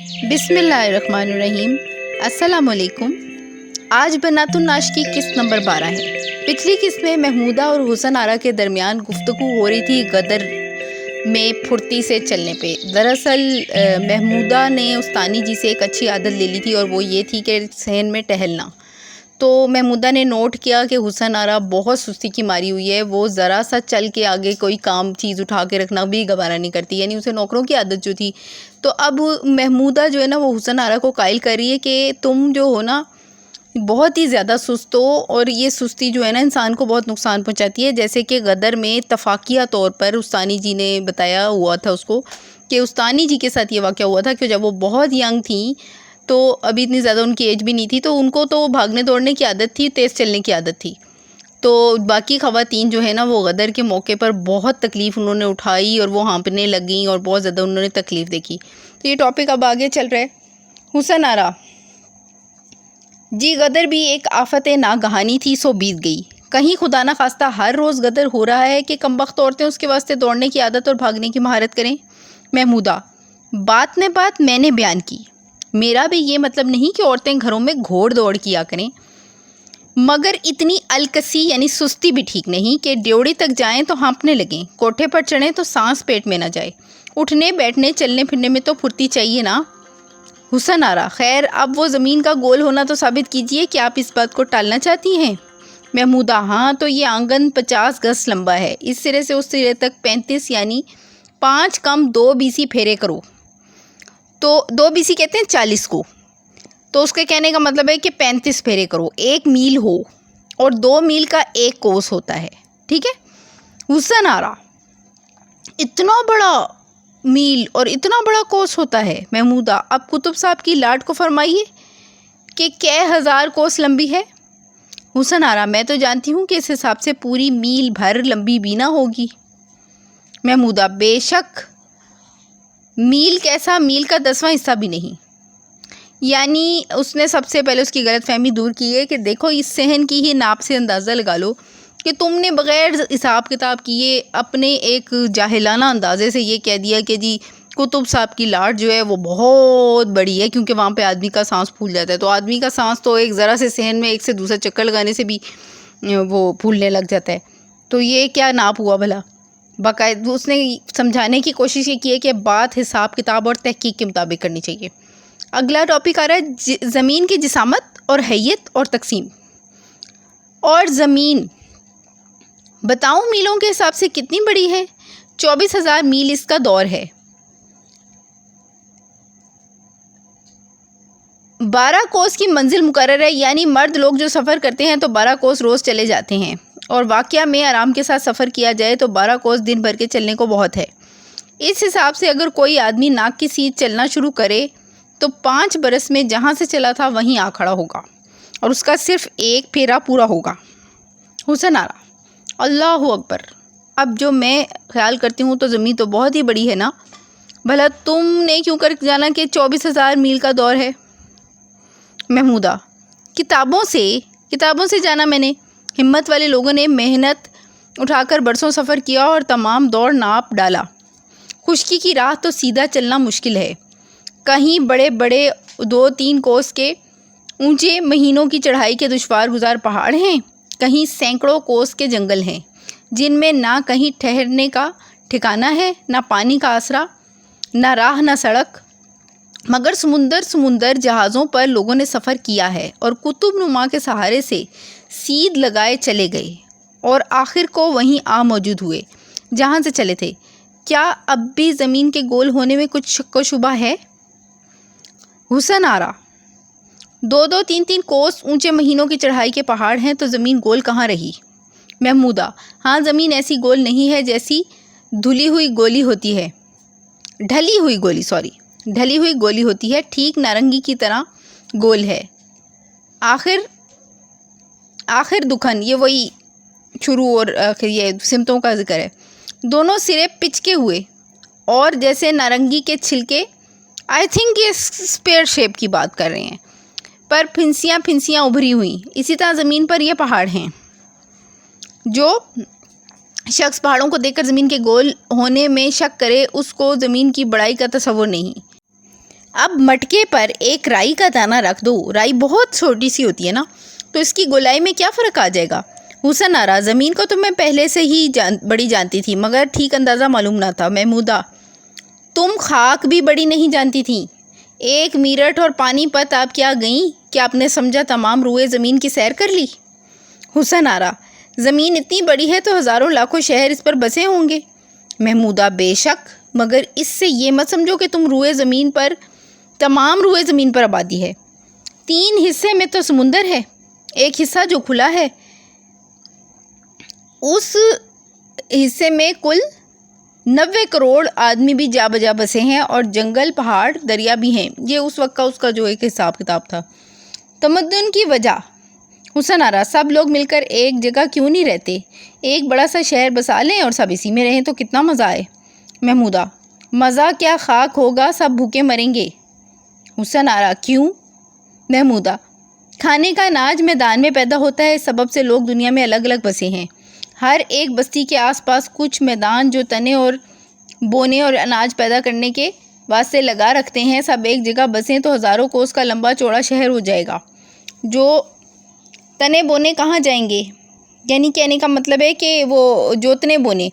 بسم اللہ الرحمن الرحیم۔ السلام علیکم۔ آج بنات الناش کی قسط نمبر 12 ہے۔ پچھلی قسط میں محمودہ اور حسن آرا کے درمیان گفتگو ہو رہی تھی غدر میں پھرتی سے چلنے پہ۔ دراصل محمودہ نے استانی جی سے ایک اچھی عادت لے لی تھی اور وہ یہ تھی کہ صحن میں ٹہلنا۔ تو محمودہ نے نوٹ کیا کہ حسن آرا بہت سستی کی ماری ہوئی ہے، وہ ذرا سا چل کے آگے کوئی کام چیز اٹھا کے رکھنا بھی گوارا نہیں کرتی، یعنی اسے نوکروں کی عادت جو تھی۔ تو اب محمودہ جو ہے نا وہ حسن آرا کو قائل کر رہی ہے کہ تم جو ہو نا بہت ہی زیادہ سست ہو، اور یہ سستی جو ہے نا انسان کو بہت نقصان پہنچاتی ہے۔ جیسے کہ غدر میں اتفاقیہ طور پر استانی جی نے بتایا ہوا تھا اس کو کہ استانی جی کے ساتھ یہ واقعہ ہوا تھا کہ جب وہ بہت ینگ تھیں تو ابھی اتنی زیادہ ان کی ایج بھی نہیں تھی، تو ان کو تو بھاگنے دوڑنے کی عادت تھی، تیز چلنے کی عادت تھی۔ تو باقی خواتین جو ہے نا وہ غدر کے موقع پر بہت تکلیف انہوں نے اٹھائی اور وہ ہانپنے لگیں اور بہت زیادہ انہوں نے تکلیف دیکھی۔ تو یہ ٹاپک اب آگے چل رہا ہے۔ حسن آرا: جی غدر بھی ایک آفت ناگہانی تھی سو بیت گئی۔ کہیں خدا نہ خواستہ ہر روز غدر ہو رہا ہے کہ کمبخت عورتیں اس کے واسطے دوڑنے کی عادت اور بھاگنے کی مہارت کریں؟ محمودہ: بات میں بات میں نے بیان کی، میرا بھی یہ مطلب نہیں کہ عورتیں گھروں میں گھوڑ دوڑ کیا کریں، مگر اتنی الکسی یعنی سستی بھی ٹھیک نہیں کہ ڈیوڑی تک جائیں تو ہانپنے لگیں، کوٹھے پر چڑھیں تو سانس پیٹ میں نہ جائے، اٹھنے بیٹھنے چلنے پھرنے میں تو پھرتی چاہیے نا۔ حسن آرا: خیر اب وہ زمین کا گول ہونا تو ثابت کیجئے کہ آپ اس بات کو ٹالنا چاہتی ہیں۔ محمودہ: ہاں تو یہ آنگن 50 گز لمبا ہے، اس سرے سے اس سرے تک 35 یعنی 5 کم 2 بیسی پھیرے کرو۔ تو 2 بیسی کہتے ہیں 40 کو، تو اس کے کہنے کا مطلب ہے کہ 35 پھیرے کرو، 1 میل ہو اور 2 میل کا 1 کوس ہوتا ہے، ٹھیک ہے۔ حسن آرا: اتنا بڑا میل اور اتنا بڑا کوس ہوتا ہے؟ محمودہ: اب کتب صاحب کی لاٹ کو فرمائیے کہ کئے ہزار کوس لمبی ہے؟ حسن آرا: میں تو جانتی ہوں کہ اس حساب سے پوری میل بھر لمبی بھی نہ ہوگی۔ محمودہ: بے شک، میل کیسا، میل کا 10واں حصہ بھی نہیں۔ یعنی اس نے سب سے پہلے اس کی غلط فہمی دور کی ہے کہ دیکھو اس صحن کی ہی ناپ سے اندازہ لگا لو کہ تم نے بغیر حساب کتاب کیے اپنے ایک جاہلانہ اندازے سے یہ کہہ دیا کہ جی کتب صاحب کی لاٹ جو ہے وہ بہت بڑی ہے، کیونکہ وہاں پہ آدمی کا سانس پھول جاتا ہے۔ تو آدمی کا سانس تو ایک ذرا سے صحن میں ایک سے دوسرا چکر لگانے سے بھی وہ پھولنے لگ جاتا ہے۔ تو یہ کیا ناپ ہوا بھلا؟ باقاعدہ اس نے سمجھانے کی کوشش یہ کی ہے کہ بات حساب کتاب اور تحقیق کے مطابق کرنی چاہیے۔ اگلا ٹاپک آ رہا ہے زمین کی جسامت اور حیت اور تقسیم۔ اور زمین بتاؤں میلوں کے حساب سے کتنی بڑی ہے؟ 24,000 میل اس کا دور ہے۔ 12 کوس کی منزل مقرر ہے، یعنی مرد لوگ جو سفر کرتے ہیں تو 12 کوس روز چلے جاتے ہیں، اور واقعہ میں آرام کے ساتھ سفر کیا جائے تو 12 کوس دن بھر کے چلنے کو بہت ہے۔ اس حساب سے اگر کوئی آدمی ناک کی سیدھ چلنا شروع کرے تو 5 برس میں جہاں سے چلا تھا وہیں آ کھڑا ہوگا اور اس کا صرف 1 پھیرا پورا ہوگا۔ حسن آرا: اللہ اکبر! اب جو میں خیال کرتی ہوں تو زمین تو بہت ہی بڑی ہے نا، بھلا تم نے کیوں کر جانا کہ 24,000 میل کا دور ہے؟ محمودہ: کتابوں سے جانا میں نے۔ ہمت والے لوگوں نے محنت اٹھا کر برسوں سفر کیا اور تمام دور ناپ ڈالا۔ خشکی کی راہ تو سیدھا چلنا مشکل ہے، کہیں بڑے بڑے 2-3 کوس کے اونچے مہینوں کی چڑھائی کے دشوار گزار پہاڑ ہیں، کہیں سینکڑوں کوس کے جنگل ہیں جن میں نہ کہیں ٹھہرنے کا ٹھکانہ ہے، نہ پانی کا آسرا، نہ راہ نہ سڑک، مگر سمندر جہازوں پر لوگوں نے سفر کیا ہے اور قطب نما کے سہارے سے سیدھ لگائے چلے گئے اور آخر کو وہیں آ موجود ہوئے جہاں سے چلے تھے۔ کیا اب بھی زمین کے گول ہونے میں کچھ شک و شبہ ہے؟ حسن آرا: 2-3 کوس اونچے مہینوں کی چڑھائی کے پہاڑ ہیں تو زمین گول کہاں رہی؟ محمودہ: ہاں زمین ایسی گول نہیں ہے جیسی ڈھلی ہوئی گولی ہوتی ہے، ٹھیک نارنگی کی طرح گول ہے۔ آخر دکھن، یہ وہی شروع اور آخر یہ سمتوں کا ذکر ہے، دونوں سرے پچکے ہوئے اور جیسے نارنگی کے چھلکے، آئی تھنک یہ اسپیئر شیپ کی بات کر رہے ہیں، پر پھنسیاں ابھری ہوئیں۔ اسی طرح زمین پر یہ پہاڑ ہیں۔ جو شخص پہاڑوں کو دیکھ کر زمین کے گول ہونے میں شک کرے اس کو زمین کی بڑائی کا تصور نہیں۔ اب مٹکے پر ایک رائی کا دانہ رکھ دو. رائی بہت چھوٹی سی ہوتی ہے نا, تو اس کی گولائی میں کیا فرق آ جائے گا؟ حسن آرا: زمین کو تو میں پہلے سے ہی بڑی جانتی تھی مگر ٹھیک اندازہ معلوم نہ تھا. محمودہ: تم خاک بھی بڑی نہیں جانتی تھیں. ایک میرٹھ اور پانی پت آپ کیا گئیں کہ آپ نے سمجھا تمام روئے زمین کی سیر کر لی؟ حسن آرا: زمین اتنی بڑی ہے تو ہزاروں لاکھوں شہر اس پر بسے ہوں گے. محمودہ: بے شک، مگر اس سے یہ مت سمجھو کہ تمام روئے زمین پر آبادی ہے. 3 حصے میں تو سمندر ہے، ایک حصہ جو کھلا ہے اس حصے میں کل 90 کروڑ آدمی بھی جا بجا بسے ہیں اور جنگل، پہاڑ، دریا بھی ہیں. یہ اس وقت کا اس کا جو ایک حساب کتاب تھا. تمدن کی وجہ. حسن آرا: سب لوگ مل کر ایک جگہ کیوں نہیں رہتے؟ ایک بڑا سا شہر بسا لیں اور سب اسی میں رہیں تو کتنا مزہ آئے. محمودہ: مزہ کیا، خاک ہوگا، سب بھوکے مریں گے. حسن آرا: کیوں؟ محمودہ: کھانے کا اناج میدان میں پیدا ہوتا ہے، اس سبب سے لوگ دنیا میں الگ الگ بسے ہیں. ہر ایک بستی کے آس پاس کچھ میدان جو تنے اور بونے اور اناج پیدا کرنے کے واسطے لگا رکھتے ہیں. سب ایک جگہ بسیں تو ہزاروں کوس کا لمبا چوڑا شہر ہو جائے گا. جو تنے بونے کہاں جائیں گے؟ یعنی کہنے کا مطلب ہے کہ وہ جوتنے بونے،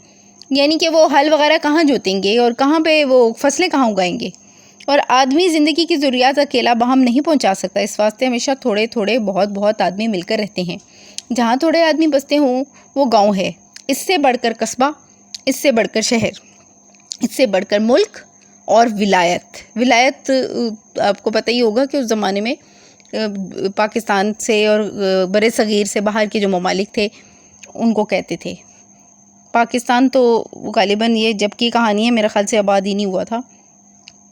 یعنی کہ وہ ہل وغیرہ کہاں جوتیں گے اور کہاں پہ وہ فصلیں کہاں اگائیں گے؟ اور آدمی زندگی کی ضروریات اکیلا باہم نہیں پہنچا سکتا. اس واسطے ہمیشہ تھوڑے تھوڑے بہت آدمی مل کر رہتے ہیں. جہاں تھوڑے آدمی بستے ہوں وہ گاؤں ہے، اس سے بڑھ کر قصبہ، اس سے بڑھ کر شہر، اس سے بڑھ کر ملک اور ولایت. ولایت آپ کو پتہ ہی ہوگا کہ اس زمانے میں پاکستان سے اور برِ صغیر سے باہر کے جو ممالک تھے ان کو کہتے تھے. پاکستان تو غالباً یہ جب کی کہانی ہے، میرے خیال سے آباد ہی نہیں ہوا تھا.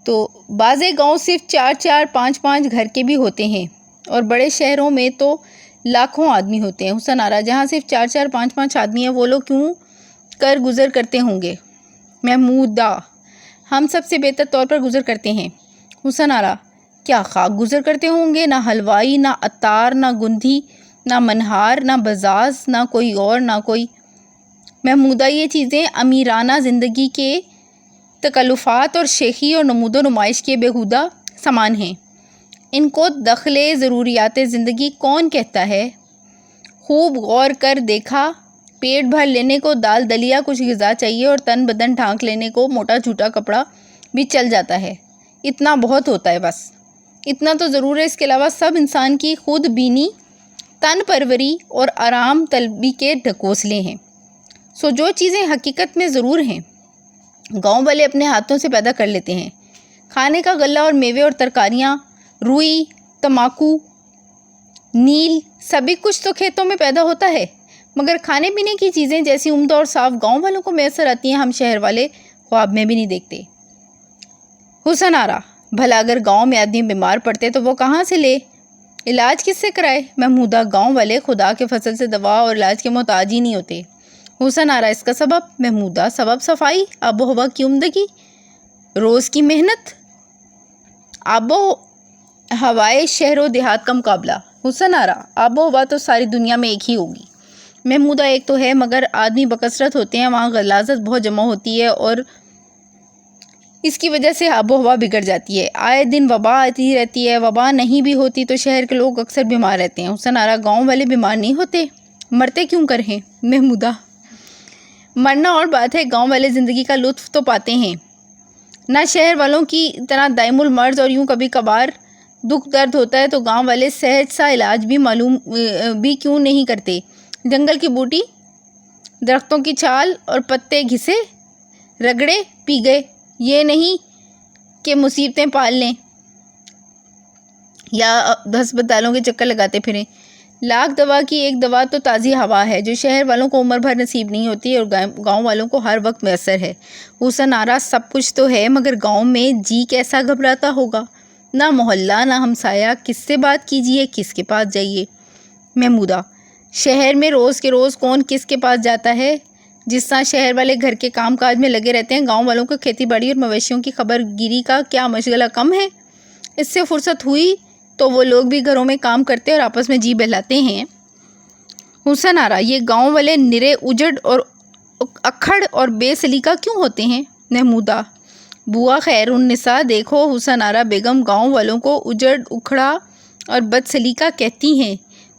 تو بعضے گاؤں صرف 4 5 گھر کے بھی ہوتے ہیں اور بڑے شہروں میں تو لاکھوں آدمی ہوتے ہیں. حسن آرا: جہاں صرف 4 5 آدمی ہیں وہ لوگ کیوں کر گزر کرتے ہوں گے؟ محمودہ: ہم سب سے بہتر طور پر گزر کرتے ہیں. حسن آرا: کیا خاک گزر کرتے ہوں گے؟ نہ حلوائی، نہ عطار، نہ گندھی، نہ منہار، نہ بزاز، نہ کوئی اور، نہ کوئی. محمودہ: یہ چیزیں امیرانہ زندگی کے تکلفات اور شیخی اور نمود و نمائش کے بیہودہ سامان ہیں. ان کو دخل ضروریات زندگی کون کہتا ہے؟ خوب غور کر دیکھا، پیٹ بھر لینے کو دال دلیا کچھ غذا چاہیے اور تن بدن ڈھانک لینے کو موٹا چھوٹا کپڑا بھی چل جاتا ہے. اتنا بہت ہوتا ہے، بس اتنا تو ضرور ہے. اس کے علاوہ سب انسان کی خود بینی، تن پروری اور آرام طلبی کے ڈھکوسلے ہیں. سو جو چیزیں حقیقت میں ضرور ہیں گاؤں والے اپنے ہاتھوں سے پیدا کر لیتے ہیں. کھانے کا غلہ اور میوے اور ترکاریاں، روئی، تماکو، نیل، سبھی کچھ تو کھیتوں میں پیدا ہوتا ہے، مگر کھانے پینے کی چیزیں جیسی عمدہ اور صاف گاؤں والوں کو میسر آتی ہیں، ہم شہر والے خواب میں بھی نہیں دیکھتے. حسن آرا: بھلا اگر گاؤں میں آدمی بیمار پڑتے تو وہ کہاں سے لے؟ علاج کس سے کرائے؟ محمودہ: گاؤں والے خدا کے فضل سے دوا اور علاج کے محتاج ہی نہیں ہوتے. حسن آرا: اس کا سبب؟ محمودہ: سبب صفائی، آب و ہوا کی عمدگی، روز کی محنت، آب و ہوائے شہر و دیہات کا مقابلہ. حسن آرا: آب و ہوا تو ساری دنیا میں ایک ہی ہوگی. محمودہ: ایک تو ہے، مگر آدمی بکثرت ہوتے ہیں، وہاں غلاظت بہت جمع ہوتی ہے اور اس کی وجہ سے آب و ہوا بگڑ جاتی ہے. آئے دن وبا آتی رہتی ہے، وبا نہیں بھی ہوتی تو شہر کے لوگ اکثر بیمار رہتے ہیں. حسن آرا: گاؤں والے بیمار نہیں ہوتے، مرتے کیوں کر ہیں؟ محمودہ: مرنا اور بات ہے، گاؤں والے زندگی کا لطف تو پاتے ہیں، نہ شہر والوں کی طرح دائم المرض. اور یوں کبھی کبھار دکھ درد ہوتا ہے تو گاؤں والے سہج سا علاج بھی معلوم بھی کیوں نہیں کرتے. جنگل کی بوٹی، درختوں کی چھال اور پتے گھسے، رگڑے، پی گئے. یہ نہیں کہ مصیبتیں پال لیں یا ہسپتالوں کے چکر لگاتے پھریں. لاکھ دوا کی ایک دوا تو تازی ہوا ہے، جو شہر والوں کو عمر بھر نصیب نہیں ہوتی اور گاؤں والوں کو ہر وقت میسر ہے. حسن آرا: سب کچھ تو ہے، مگر گاؤں میں جی کیسا گھبراتا ہوگا، نہ محلہ نہ ہمسایہ، کس سے بات کیجیے، کس کے پاس جائیے. محمودہ: شہر میں روز کے روز کون کس کے پاس جاتا ہے؟ جس طرح شہر والے گھر کے کام کاج میں لگے رہتے ہیں، گاؤں والوں کو کھیتی باڑی اور مویشیوں کی خبر گیری کا کیا مشغلہ کم ہے؟ اس سے فرصت ہوئی تو وہ لوگ بھی گھروں میں کام کرتے اور آپس میں جی بہلاتے ہیں. حسن آرا: یہ گاؤں والے نرے اجڑ اور اکھڑ اور بے سلیقہ کیوں ہوتے ہیں؟ محمودہ: بوا خیر النساء، دیکھو حسن آرا بیگم گاؤں والوں کو اجڑ اکھڑا اور بد سلیقہ کہتی ہیں،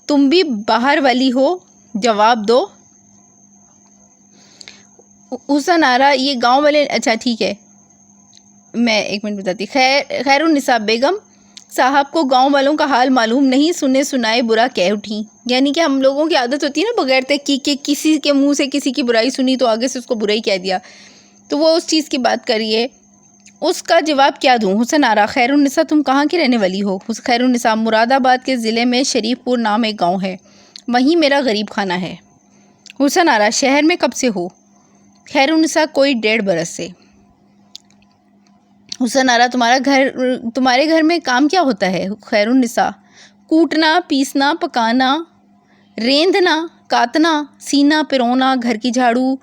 تم بھی باہر والی ہو، جواب دو۔ حسن آرا یہ گاؤں والے، اچھا ٹھیک ہے میں ایک منٹ بتاتی۔ خیر النساء بیگم صاحب کو گاؤں والوں کا حال معلوم نہیں، سنے سنائے برا کہہ اٹھیں۔ یعنی کہ ہم لوگوں کی عادت ہوتی ہے نا بغیر تحقیق کے کسی کے منہ سے کسی کی برائی سنی تو آگے سے اس کو برا ہی کہہ دیا، تو وہ اس چیز کی بات کر رہی ہے۔ اس کا جواب کیا دوں؟ حسن آرا خیر النساء تم کہاں کی رہنے والی ہو؟ خیر النساء مراد آباد کے ضلع میں شریف پور نام ایک گاؤں ہے، وہیں میرا غریب خانہ ہے۔ حسن آرا شہر میں کب سے ہو؟ خیر النساء کوئی 1.5 برس سے۔ حسن آرا تمہارے گھر میں کام کیا ہوتا ہے؟ خیر النساء کوٹنا، پیسنا، پکانا، ریندنا، کاتنا، سینا، پرونا، گھر کی جھاڑو،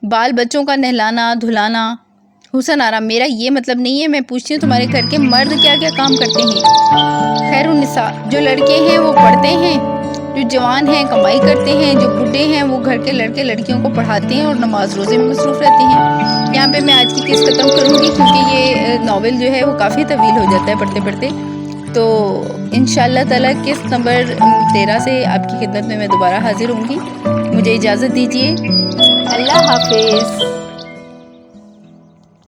بال بچوں کا نہلانا دھلانا۔ حسن آرا میرا یہ مطلب نہیں ہے، میں پوچھتی ہوں تمہارے گھر کے مرد کیا کیا کام کرتے ہیں؟ خیر النساء جو لڑکے ہیں وہ پڑھتے ہیں، جو جوان ہیں کمائی کرتے ہیں، جو بڈھے ہیں وہ گھر کے لڑکے لڑکیوں کو پڑھاتے ہیں اور نماز روزے میں مصروف رہتے ہیں۔ یہاں پہ میں آج کی قسط ختم کروں گی کیونکہ یہ ناول جو ہے وہ کافی طویل ہو جاتا ہے پڑھتے پڑھتے، تو انشاءاللہ تعالیٰ قسط نمبر 13 سے آپ کی خدمت میں دوبارہ حاضر ہوں گی۔ مجھے اجازت دیجیے، اللہ حافظ۔